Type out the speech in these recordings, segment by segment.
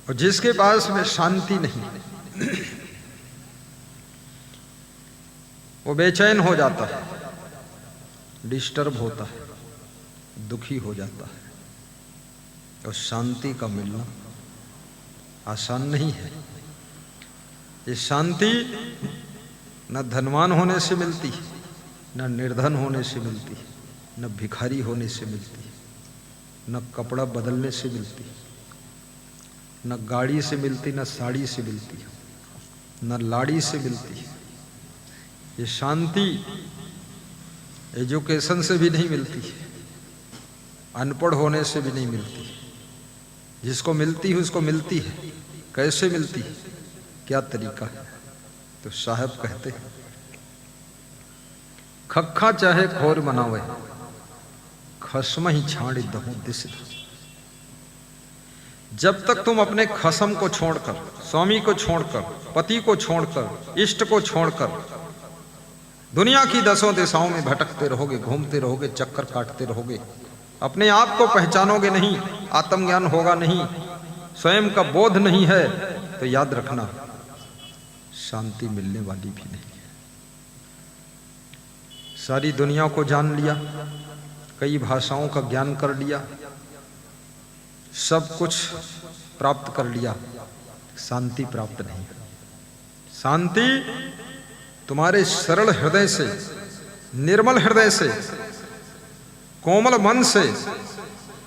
और जिसके पास में शांति नहीं, वो बेचैन हो जाता है, डिस्टर्ब होता है, दुखी हो जाता है। और शांति का मिलना आसान नहीं है। ये शांति न धनवान होने से मिलती है, न निर्धन होने से मिलती है, न भिखारी होने से मिलती है, न कपड़ा बदलने से मिलती, न गाड़ी से मिलती, न साड़ी से मिलती, न लाड़ी से मिलती। ये शांति एजुकेशन से भी नहीं मिलती, अनपढ़ होने से भी नहीं मिलती। जिसको मिलती है उसको मिलती है। कैसे मिलती है, क्या तरीका है? तो साहब कहते हैं, खखा चाहे खोर मनावे, खसम ही छाड़ी दहूं दिस। जब तक तुम अपने खसम को छोड़कर, स्वामी को छोड़कर, पति को छोड़कर, इष्ट को छोड़कर दुनिया की दसों दिशाओं में भटकते रहोगे, घूमते रहोगे, चक्कर काटते रहोगे, अपने आप को पहचानोगे नहीं, आत्मज्ञान होगा नहीं, स्वयं का बोध नहीं है, तो याद रखना शांति मिलने वाली भी नहीं है। सारी दुनिया को जान लिया, कई भाषाओं का ज्ञान कर लिया, सब कुछ प्राप्त कर लिया, शांति प्राप्त नहीं। शांति तुम्हारे सरल हृदय से, निर्मल हृदय से, कोमल मन से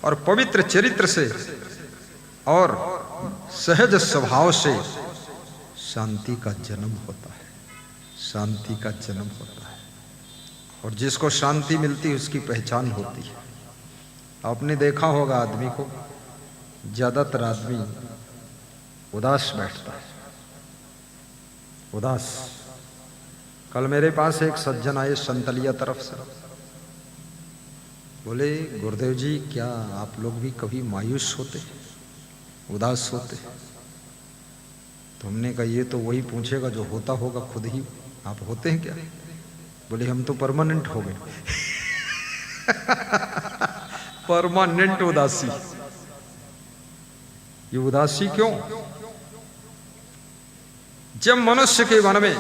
और पवित्र चरित्र से और सहज स्वभाव से शांति का जन्म होता है। शांति का जन्म होता है। और जिसको शांति मिलती है उसकी पहचान होती है। आपने देखा होगा आदमी को, ज्यादातर आदमी उदास बैठता है, उदास। कल मेरे पास एक सज्जन आए संतलिया तरफ से, बोले गुरुदेव जी क्या आप लोग भी कभी मायूस होते, उदास होते? तो हमने कहा ये तो वही पूछेगा जो होता होगा खुद ही, आप होते हैं क्या? बोले हम तो परमानेंट हो गए। परमानेंट उदासी। ये उदासी क्यों? जब मनुष्य के मन में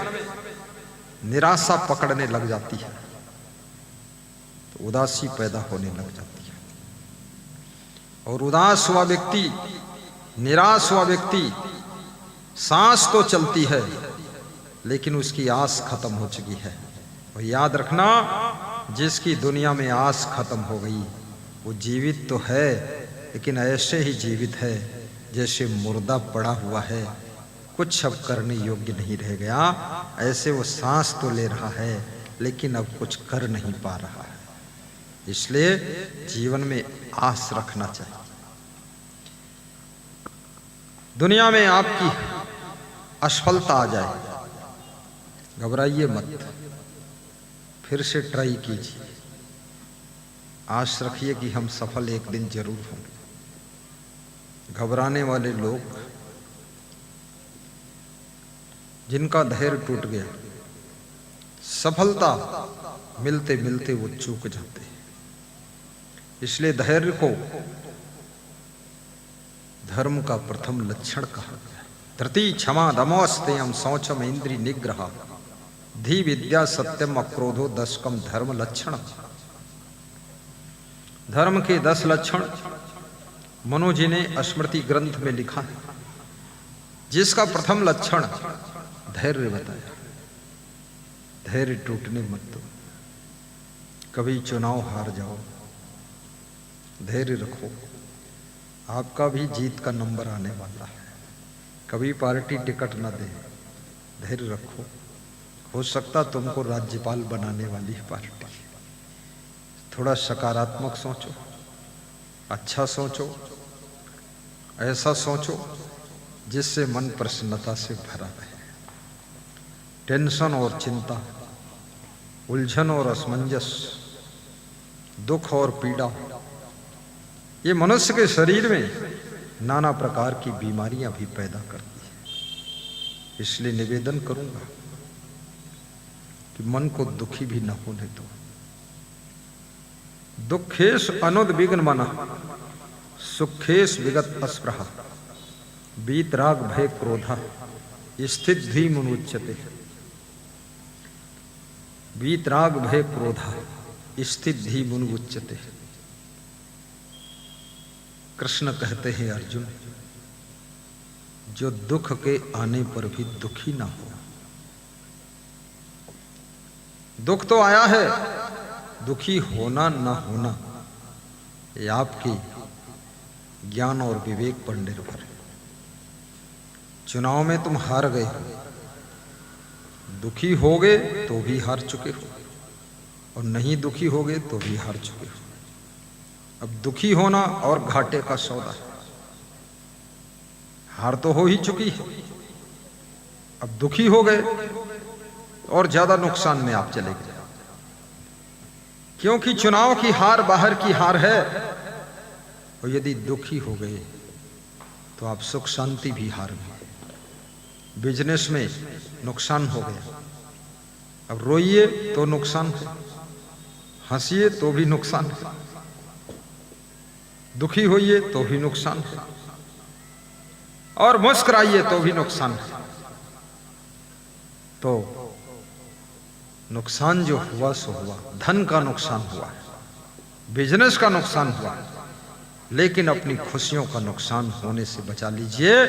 निराशा पकड़ने लग जाती है तो उदासी पैदा होने लग जाती है। और उदास हुआ व्यक्ति, निराश हुआ व्यक्ति, सांस तो चलती है लेकिन उसकी आस खत्म हो चुकी है। और याद रखना, जिसकी दुनिया में आस खत्म हो गई वो जीवित तो है लेकिन ऐसे ही जीवित है जैसे मुर्दा पड़ा हुआ है, कुछ अब करने योग्य नहीं रह गया। ऐसे वो सांस तो ले रहा है लेकिन अब कुछ कर नहीं पा रहा है। इसलिए जीवन में आस रखना चाहिए। दुनिया में आपकी असफलता आ जाए, घबराइए मत, फिर से ट्राई कीजिए, आश रखिए कि हम सफल एक दिन जरूर होंगे। घबराने वाले लोग, जिनका धैर्य टूट गया, सफलता मिलते मिलते वो चूक जाते हैं। इसलिए धैर्य को धर्म का प्रथम लक्षण कहा गया। धृति क्षमा दमोस्तेयम शौचम इंद्रिय निग्रह धी विद्या सत्यम अक्रोधो दशकम धर्म लक्षण। धर्म के 10 लक्षण मनु जी ने स्मृति ग्रंथ में लिखा है, जिसका प्रथम लक्षण धैर्य बताया। धैर्य टूटने मत दो। कभी चुनाव हार जाओ, धैर्य रखो, आपका भी जीत का नंबर आने वाला है। कभी पार्टी टिकट न दे, धैर्य रखो, हो सकता तुमको राज्यपाल बनाने वाली पार्टी। थोड़ा सकारात्मक सोचो, अच्छा सोचो, ऐसा सोचो जिससे मन प्रसन्नता से भरा रहे। टेंशन और चिंता, उलझन और असमंजस, दुख और पीड़ा, ये मनुष्य के शरीर में नाना प्रकार की बीमारियां भी पैदा करती है। इसलिए निवेदन करूंगा कि मन को दुखी भी न होने दो। दुखेश अनुद्विग्न मना, सुखेश विगत अस्पृहा। वीतराग भय क्रोधा स्थित धी मुनुच्यते। वीतराग भय क्रोधा स्थित धी मुनुच्यते। कृष्ण कहते हैं अर्जुन, जो दुख के आने पर भी दुखी ना हो। दुख तो आया है, दुखी होना ना होना ये आपकी ज्ञान और विवेक पर निर्भर है। चुनाव में तुम हार गए, दुखी होगे तो भी हार चुके हो, और नहीं दुखी होगे तो भी हार चुके हो। अब दुखी होना और घाटे का सौदा है। हार तो हो ही चुकी है, अब दुखी हो गए और ज्यादा नुकसान में आप चले गए, क्योंकि चुनाव की हार बाहर की हार है। और यदि दुखी हो गए तो आप सुख शांति भी हार गए। बिजनेस में नुकसान हो गया, अब रोइए तो नुकसान है, हंसिए तो भी नुकसान है, दुखी होइए तो भी नुकसान है, और मुस्कुराइए तो भी नुकसान है। तो नुकसान जो हुआ सो हुआ, धन का नुकसान हुआ, बिजनेस का नुकसान हुआ, लेकिन अपनी खुशियों का नुकसान होने से बचा लीजिए,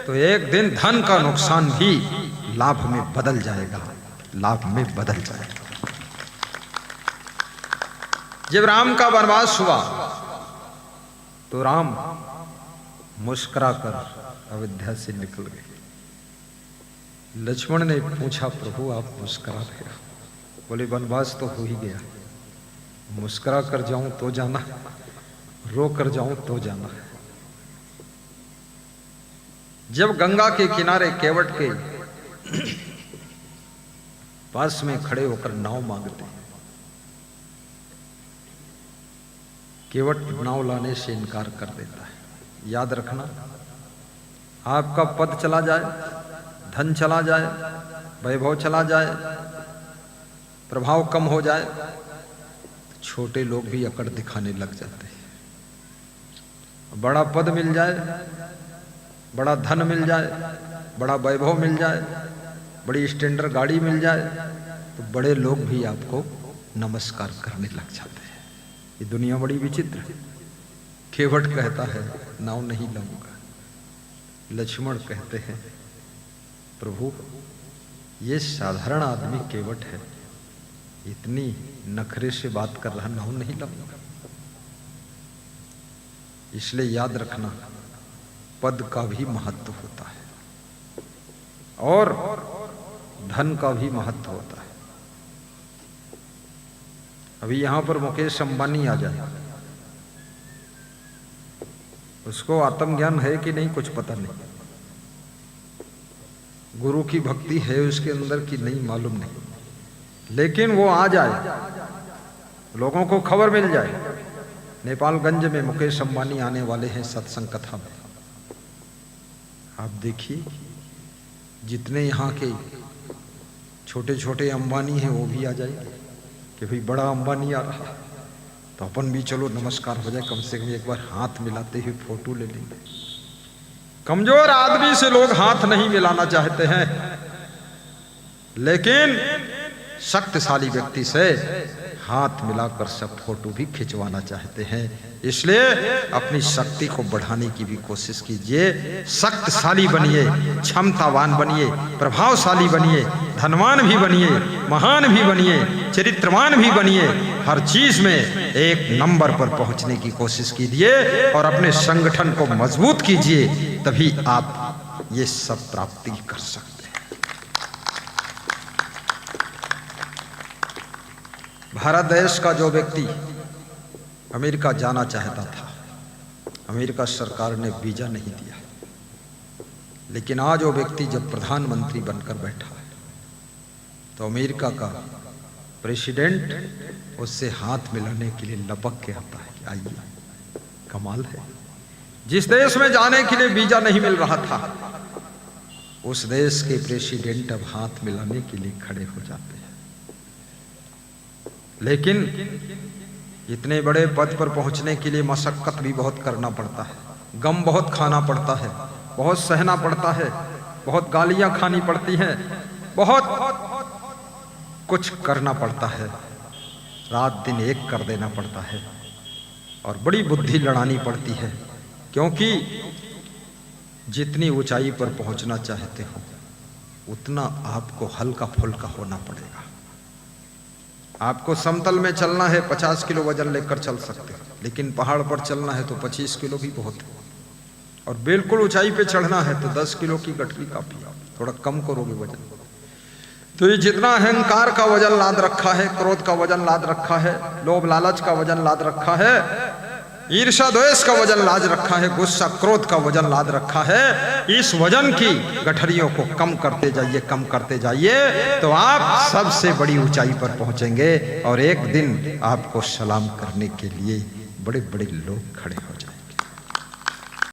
तो एक दिन धन का नुकसान भी लाभ में बदल जाएगा, लाभ में बदल जाएगा। जब राम का वनवास हुआ तो राम मुस्कुराकर अयोध्या से निकल गए। लक्ष्मण ने पूछा, प्रभु आप मुस्कुरा रहे हो? बोले वनवास तो हो ही गया, मुस्कुरा कर जाऊं तो जाना, रो कर जाऊं तो जाना। जब गंगा के किनारे केवट के पास में खड़े होकर नाव मांगते, केवट नाव लाने से इनकार कर देता है। याद रखना, आपका पद चला जाए, धन चला जाए, वैभव चला जाए, प्रभाव कम हो जाए, तो छोटे लोग भी अकड़ दिखाने लग जाते हैं। बड़ा पद मिल जाए, बड़ा धन मिल जाए, बड़ा वैभव मिल जाए, बड़ी स्टैंडर्ड गाड़ी मिल जाए, तो बड़े लोग भी आपको नमस्कार करने लग जाते हैं। ये दुनिया बड़ी विचित्र है। केवट कहता है नाव नहीं लाऊंगा। लक्ष्मण कहते हैं, प्रभु ये साधारण आदमी केवट है, इतनी नखरे से बात कर रहा, नाव नहीं लाऊंगा। इसलिए याद रखना, पद का भी महत्व होता है और धन का भी महत्व होता है। अभी यहां पर मुकेश अंबानी आ जाए, उसको आत्मज्ञान है कि नहीं कुछ पता नहीं, गुरु की भक्ति है उसके अंदर कि नहीं मालूम नहीं, लेकिन वो आ जाए, लोगों को खबर मिल जाए नेपालगंज में मुकेश अंबानी आने वाले हैं सत्संग कथा में, आप देखिए जितने यहाँ के छोटे छोटे अंबानी हैं वो भी आ जाए कि भाई बड़ा अंबानी आ रहा है, तो अपन भी चलो नमस्कार हो जाए, कम से कम एक बार हाथ मिलाते हुए फोटो ले लेंगे। कमजोर आदमी से लोग हाथ नहीं मिलाना चाहते हैं, लेकिन शक्तिशाली व्यक्ति से हाथ मिलाकर सब फोटो भी खिंचवाना चाहते हैं। इसलिए अपनी शक्ति को बढ़ाने की भी कोशिश कीजिए, शक्तिशाली बनिए, क्षमतावान बनिए, प्रभावशाली बनिए, धनवान भी बनिए, महान भी बनिए, चरित्रवान भी बनिए, हर चीज में एक नंबर पर पहुंचने की कोशिश कीजिए और अपने संगठन को मजबूत कीजिए, तभी आप ये सब प्राप्ति कर सकते हैं। भारत देश का जो व्यक्ति अमेरिका जाना चाहता था, अमेरिका सरकार ने वीजा नहीं दिया, लेकिन आज वो व्यक्ति जब प्रधानमंत्री बनकर बैठा है तो अमेरिका का प्रेसिडेंट उससे हाथ मिलाने के लिए लपक के आता है कि आइए। कमाल है, जिस देश में जाने के लिए वीजा नहीं मिल रहा था, उस देश के प्रेसिडेंट अब हाथ मिलाने के लिए खड़े हो जाते हैं। लेकिन इतने बड़े पद पर पहुंचने के लिए मशक्कत भी बहुत करना पड़ता है, गम बहुत खाना पड़ता है, बहुत सहना पड़ता है, बहुत गालियां खानी पड़ती हैं, बहुत कुछ करना पड़ता है, रात दिन एक कर देना पड़ता है और बड़ी बुद्धि लड़ानी पड़ती है, क्योंकि जितनी ऊंचाई पर पहुंचना चाहते हो उतना आपको हल्का फुल्का होना पड़ेगा। आपको समतल में चलना है 50 किलो वजन लेकर चल सकते हो, लेकिन पहाड़ पर चलना है तो 25 किलो भी बहुत है, और बिल्कुल ऊंचाई पे चढ़ना है तो 10 किलो की गठरी काफी है। थोड़ा कम करोगे वजन। तो ये जितना अहंकार का वजन लाद रखा है, क्रोध का वजन लाद रखा है, लोभ लालच का वजन लाद रखा है, ईर्ष्या द्वेष का वजन लाद रखा है, गुस्सा क्रोध का वजन लाद रखा है, इस वजन की गठरियों को कम करते जाइए, कम करते जाइए, तो आप सबसे बड़ी ऊंचाई पर पहुंचेंगे और एक दिन आपको सलाम करने के लिए बड़े बड़े लोग खड़े हो जाएंगे।